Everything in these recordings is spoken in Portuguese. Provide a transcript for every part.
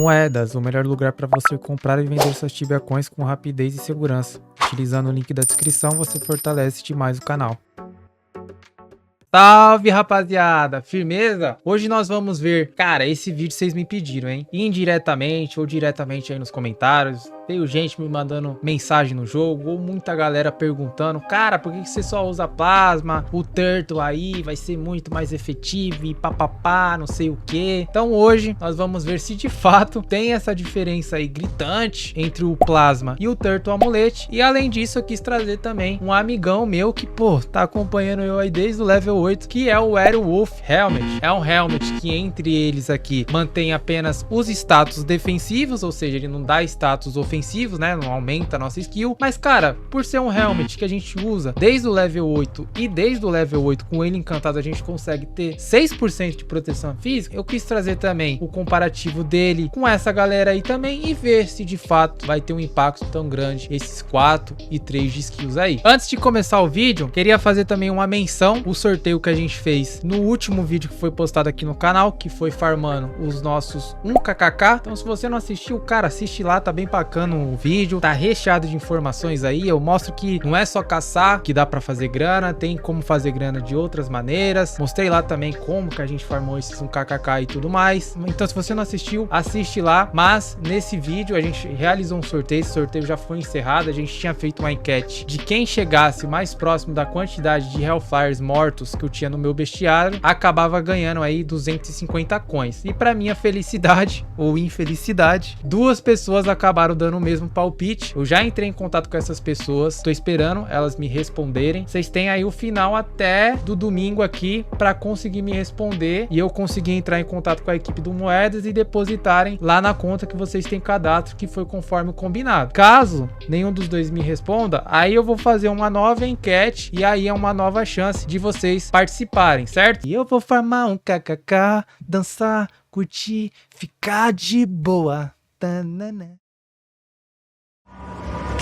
Moedas, o melhor lugar para você comprar e vender suas Tibia Coins com rapidez e segurança. Utilizando o link da descrição, você fortalece demais o canal. Salve, rapaziada! Firmeza? Hoje nós vamos ver... Cara, esse vídeo vocês me pediram, hein? Indiretamente ou diretamente aí nos comentários. Veio gente me mandando mensagem no jogo, ou muita galera perguntando: cara, por que você só usa plasma? O Turtle aí vai ser muito mais efetivo e papapá, não sei o que. Então hoje nós vamos ver se de fato tem essa diferença aí gritante entre o plasma e o Turtle Amulete. E além disso eu quis trazer também um amigão meu que, pô, tá acompanhando eu aí desde o level 8, que é o Werewolf Helmet. É um helmet que entre eles aqui mantém apenas os status defensivos, ou seja, ele não dá status ofensivos, né? Não aumenta a nossa skill. Mas, cara, por ser um helmet que a gente usa desde o level 8 e desde o level 8 com ele encantado a gente consegue ter 6% de proteção física, eu quis trazer também o comparativo dele com essa galera aí também e ver se de fato vai ter um impacto tão grande esses 4 e 3 de skills aí. Antes de começar o vídeo, queria fazer também uma menção, o sorteio que a gente fez no último vídeo que foi postado aqui no canal, que foi farmando os nossos 1kk. Então se você não assistiu, cara, assiste lá, tá bem bacana o vídeo, tá recheado de informações aí. Eu mostro que não é só caçar que dá pra fazer grana, tem como fazer grana de outras maneiras. Mostrei lá também como que a gente farmou esses 1kk e tudo mais. Então se você não assistiu, assiste lá. Mas nesse vídeo a gente realizou um sorteio, esse sorteio já foi encerrado. A gente tinha feito uma enquete de quem chegasse mais próximo da quantidade de Hellflyers mortos que eu tinha no meu bestiário, acabava ganhando aí 250 coins. E pra minha felicidade ou infelicidade, 2 pessoas acabaram dando o mesmo palpite. Eu já entrei em contato com essas pessoas, tô esperando elas me responderem. Vocês têm aí o final até do domingo aqui para conseguir me responder e eu conseguir entrar em contato com a equipe do Moedas e depositarem lá na conta que vocês têm cadastro, que foi conforme o combinado. Caso nenhum dos dois me responda, aí eu vou fazer uma nova enquete e aí é uma nova chance de vocês participarem, certo? E eu vou farmar um kkk, dançar, curtir, ficar de boa. Tanana.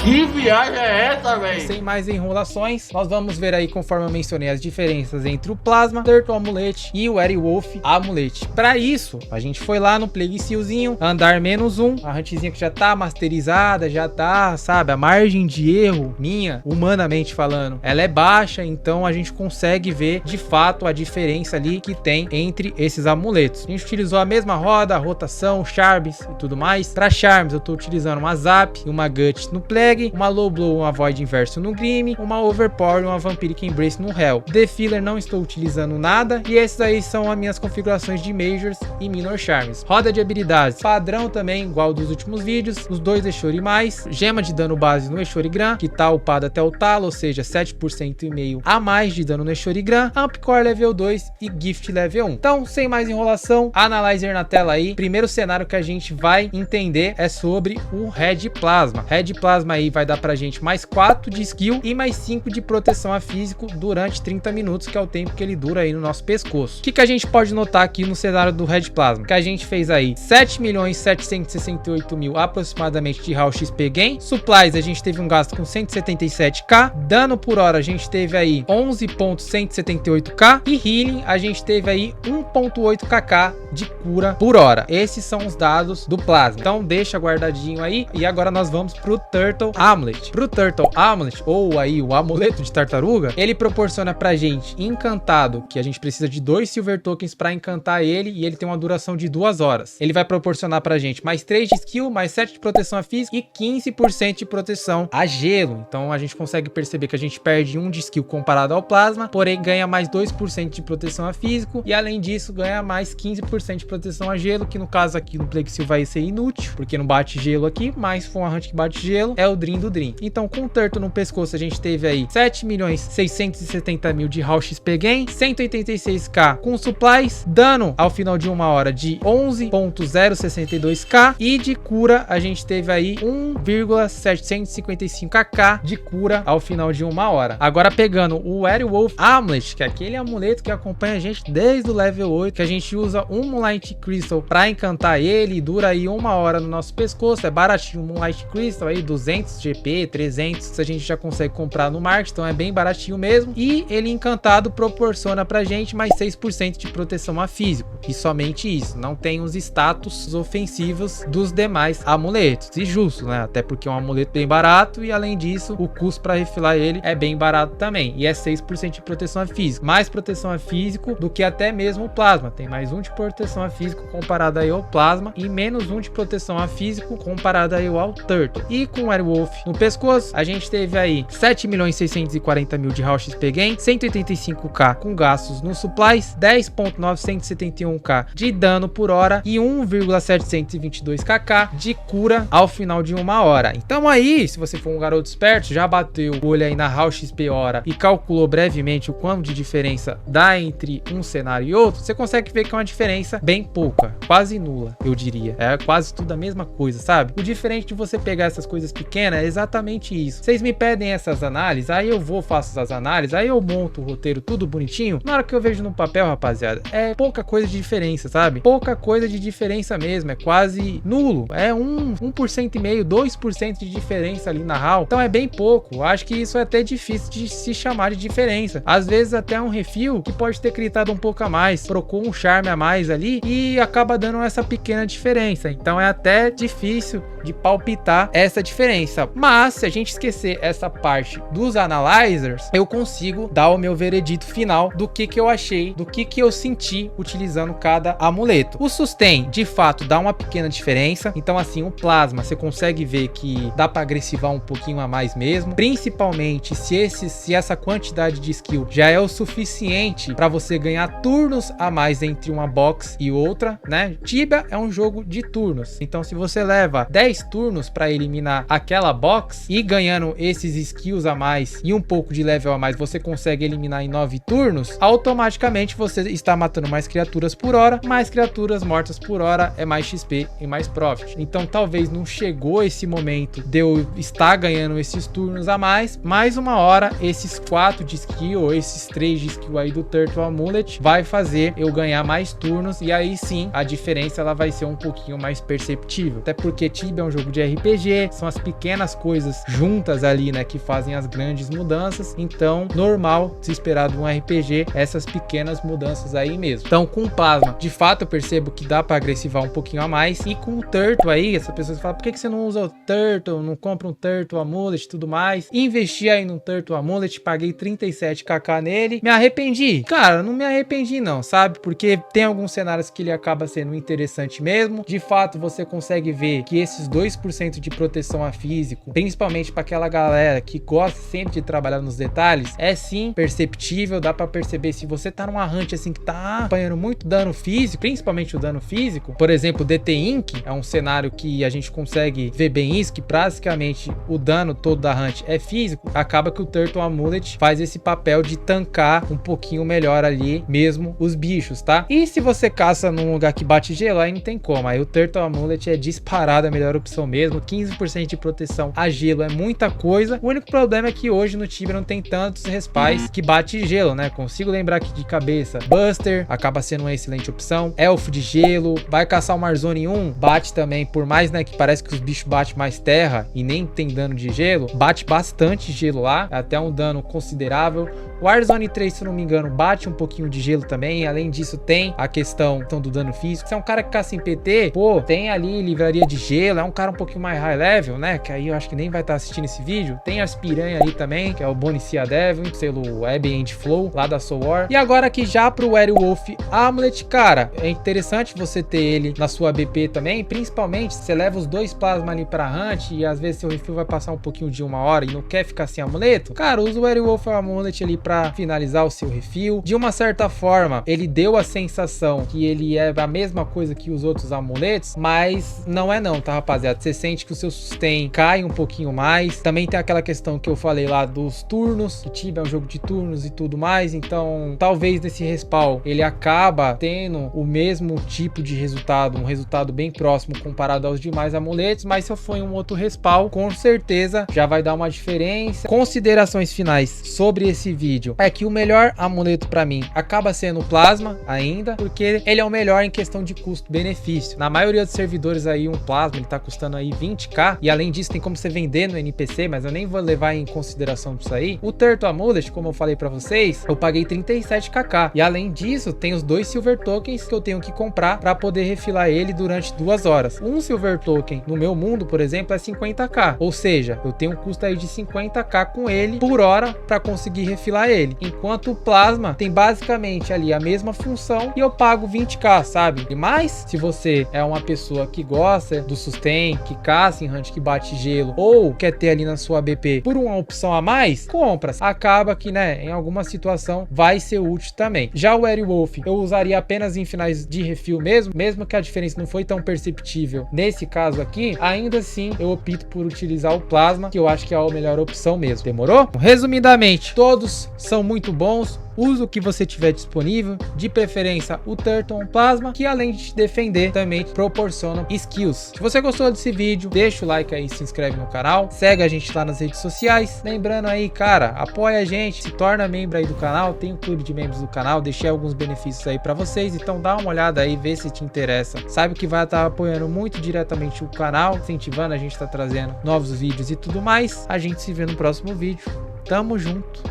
Que viagem é essa, velho? Sem mais enrolações, nós vamos ver aí, conforme eu mencionei, as diferenças entre o Plasma, Turtle Amulete e o Werewolf Amulete. Para isso, a gente foi lá no Plague Sealzinho, andar -1, a huntzinha que já tá masterizada, já tá, sabe, a margem de erro minha, humanamente falando, ela é baixa, então a gente consegue ver de fato a diferença ali que tem entre esses amuletos. A gente utilizou a mesma roda, a rotação, charms e tudo mais. Para charms, eu tô utilizando uma Zap e uma Gut no Plague, uma Low Blow, uma Void Inverso no Grim, uma Overpower e uma Vampiric Embrace no Hell. Defiller não estou utilizando nada e esses aí são as minhas configurações de Majors e Minor Charms. Roda de habilidades padrão também, igual dos últimos vídeos, os 2 Eshori mais, gema de dano base no Eshori Gran, que tá upada até o talo, ou seja, 7,5% a mais de dano no Eshori Gran, Ampcore level 2 e Gift level 1. Então, sem mais enrolação, Analyzer na tela aí. Primeiro cenário que a gente vai entender é sobre o Red Plasma. Red Plasma aí vai dar pra gente mais 4 de skill e mais 5 de proteção a físico durante 30 minutos, que é o tempo que ele dura aí no nosso pescoço. O que a gente pode notar aqui no cenário do Red Plasma? Que a gente fez aí 7.768.000 aproximadamente de Raw XP Gain. Supplies a gente teve um gasto com 177k. Dano por hora a gente teve aí 11.178k. E Healing a gente teve aí 1.8kk de cura por hora. Esses são os dados do Plasma. Então deixa guardadinho aí. E agora nós vamos pro Turtle Amulet. Pro Turtle Amulet, ou aí o amuleto de tartaruga, ele proporciona pra gente encantado, que a gente precisa de 2 Silver Tokens pra encantar ele, e ele tem uma duração de 2 horas. Ele vai proporcionar pra gente mais 3 de skill, mais 7 de proteção a física e 15% de proteção a gelo. Então a gente consegue perceber que a gente perde 1 de skill comparado ao Plasma, porém ganha mais 2% de proteção a físico e além disso ganha mais 15% de proteção a gelo, que no caso aqui no Plague Seal vai ser inútil, porque não bate gelo aqui, mas se for uma hunt que bate gelo, é o Dream do Dream. Então com o Turtle no pescoço a gente teve aí 7.670.000 de Raw XP Gain, 186k com supplies, dano ao final de 1 hora de 11.062k e de cura a gente teve aí 1.755k de cura ao final de 1 hora. Agora pegando o Werewolf Amulet, que é aquele amuleto que acompanha a gente desde o level 8, que a gente usa um Moonlight Crystal para encantar ele, dura aí 1 hora no nosso pescoço, é baratinho, um Moonlight Crystal aí 200 200 GP, 300 a gente já consegue comprar no market, então é bem baratinho mesmo. E ele encantado proporciona pra gente mais 6% de proteção a físico, e somente isso, não tem os status ofensivos dos demais amuletos, e justo, né, até porque é um amuleto bem barato, e além disso, o custo para refilar ele é bem barato também, e é 6% de proteção a físico, mais proteção a físico do que até mesmo o plasma, tem mais 1 de proteção a físico comparado aí ao plasma, e menos 1 de proteção a físico comparado aí ao Turtle. E com o Werewolf no pescoço, a gente teve aí 7.640.000 de Raw XP Gain, 185k com gastos nos supplies, 10.971k de dano por hora e 1,722kk de cura ao final de 1 hora. Então aí, se você for um garoto esperto, já bateu o olho aí na Raw XP hora e calculou brevemente o quanto de diferença dá entre um cenário e outro, você consegue ver que é uma diferença bem pouca, quase nula, eu diria. É quase tudo a mesma coisa, sabe? O diferente de você pegar essas coisas pequenas é exatamente isso. Vocês me pedem essas análises, aí eu vou, faço essas análises, aí eu monto o roteiro tudo bonitinho. Na hora que eu vejo no papel, rapaziada, é pouca coisa de diferença, sabe? Pouca coisa de diferença mesmo, é quase nulo. É 1,5%, 2% de diferença ali na Raw. Então é bem pouco. Acho que isso é até difícil de se chamar de diferença. Às vezes até um refil que pode ter gritado um pouco a mais, trocou um charme a mais ali e acaba dando essa pequena diferença. Então é até difícil de palpitar essa diferença. Mas se a gente esquecer essa parte dos analyzers, eu consigo dar o meu veredito final do que eu achei, do que eu senti utilizando cada amuleto. O sustain, de fato, dá uma pequena diferença. Então assim, o plasma, você consegue ver que dá para agressivar um pouquinho a mais mesmo, principalmente se essa quantidade de skill já é o suficiente para você ganhar turnos a mais entre uma box e outra, né? Tibia é um jogo de turnos, então se você leva 10 turnos para eliminar aquela box e ganhando esses skills a mais e um pouco de level a mais, você consegue eliminar em 9 turnos, automaticamente você está matando mais criaturas por hora, mais criaturas mortas por hora é mais XP e mais profit. Então talvez não chegou esse momento de eu estar ganhando esses turnos a mais uma hora esses 4 de skill ou esses 3 de skill aí do Turtle Amulet vai fazer eu ganhar mais turnos, e aí sim a diferença ela vai ser um pouquinho mais perceptível, até porque Tibia é um jogo de RPG, são as pequenas coisas juntas ali, né, que fazem as grandes mudanças. Então normal se esperar de um RPG essas pequenas mudanças aí mesmo. Então com o plasma, de fato eu percebo que dá para agressivar um pouquinho a mais, e com o Turtle aí, essa pessoa fala, por que você não usa o Turtle, não compra um Turtle Amulet e tudo mais? Investi aí no Turtle Amulet, paguei 37kk nele, me arrependi? Cara, não me arrependi não, sabe? Porque tem alguns cenários que ele acaba sendo interessante mesmo. De fato, você consegue ver que esses 2% de proteção a físico, principalmente para aquela galera que gosta sempre de trabalhar nos detalhes, é sim perceptível, dá para perceber. Se você tá numa hunt assim que tá apanhando muito dano físico, principalmente o dano físico, por exemplo, DT Inc é um cenário que a gente consegue ver bem isso, que basicamente o dano todo da hunt é físico, acaba que o Turtle Amulet faz esse papel de tancar um pouquinho melhor ali mesmo os bichos, tá? E se você caça num lugar que bate gelo, aí não tem como, aí o Turtle Amulet é disparado a melhor opção mesmo. 15% de proteção a gelo é muita coisa. O único problema é que hoje no Tibia não tem tantos respawns que bate gelo, né? Consigo lembrar aqui de cabeça, Buster acaba sendo uma excelente opção, Elfo de gelo, vai caçar o Marzone 1, bate também, por mais, né, que parece que os bichos batem mais terra e nem tem dano de gelo, bate bastante gelo lá, até um dano considerável. O Warzone 3, se não me engano, bate um pouquinho de gelo também. Além disso, tem a questão do dano físico. Se é um cara que caça em PT, pô, tem ali livraria de gelo, é um cara um pouquinho mais high level, né, que aí eu acho que nem vai estar assistindo esse vídeo. Tem as piranha ali também, que é o Bonicia Devil, selo Ambient Flow, lá da Soul War. E agora aqui já pro Werewolf Amulet, cara, é interessante você ter ele na sua BP também, principalmente se você leva os 2 plasma ali pra hunt e às vezes seu refil vai passar um pouquinho de 1 hora e não quer ficar sem amuleto, cara, usa o Werewolf Amulet ali pra finalizar o seu refil. De uma certa forma, ele deu a sensação que ele é a mesma coisa que os outros amuletos, mas não é não, tá, rapaziada? Você sente que o seu sustain cai um pouquinho mais. Também tem aquela questão que eu falei lá dos turnos, o Tibia é um jogo de turnos e tudo mais, então talvez nesse respawn ele acaba tendo o mesmo tipo de resultado, um resultado bem próximo comparado aos demais amuletos, mas se eu for em um outro respawn, com certeza já vai dar uma diferença. Considerações finais sobre esse vídeo. vídeo é que o melhor amuleto pra mim acaba sendo o Plasma ainda, porque ele é o melhor em questão de custo-benefício. Na maioria dos servidores aí, um Plasma, ele tá custando aí 20k, e além disso tem como você vender no NPC, mas eu nem vou levar em consideração disso aí. O Turtle Amulet, como eu falei pra vocês, eu paguei 37kk, e além disso tem os 2 Silver Tokens que eu tenho que comprar pra poder refilar ele durante 2 horas. Um Silver Token no meu mundo, por exemplo, é 50k, ou seja, eu tenho um custo aí de 50k com ele por hora pra conseguir refilar ele, enquanto o Plasma tem basicamente ali a mesma função e eu pago 20k, sabe? E mais, se você é uma pessoa que gosta do sustain, que caça em hunt, que bate gelo, ou quer ter ali na sua BP por uma opção a mais, compra. Acaba que, né, em alguma situação vai ser útil também. Já o Werewolf eu usaria apenas em finais de refil mesmo que a diferença não foi tão perceptível nesse caso aqui, ainda assim eu opto por utilizar o Plasma, que eu acho que é a melhor opção mesmo. Demorou? Resumidamente, todos são muito bons. Usa o que você tiver disponível, de preferência o Turtle Plasma, que além de te defender, também te proporciona skills. Se você gostou desse vídeo, deixa o like aí, se inscreve no canal, segue a gente lá nas redes sociais. Lembrando aí, cara, apoia a gente, se torna membro aí do canal, tem um clube de membros do canal, deixei alguns benefícios aí pra vocês, então dá uma olhada aí, vê se te interessa. Sabe que vai estar apoiando muito diretamente o canal, incentivando a gente tá trazendo novos vídeos e tudo mais. A gente se vê no próximo vídeo. Tamo junto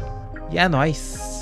e é nóis!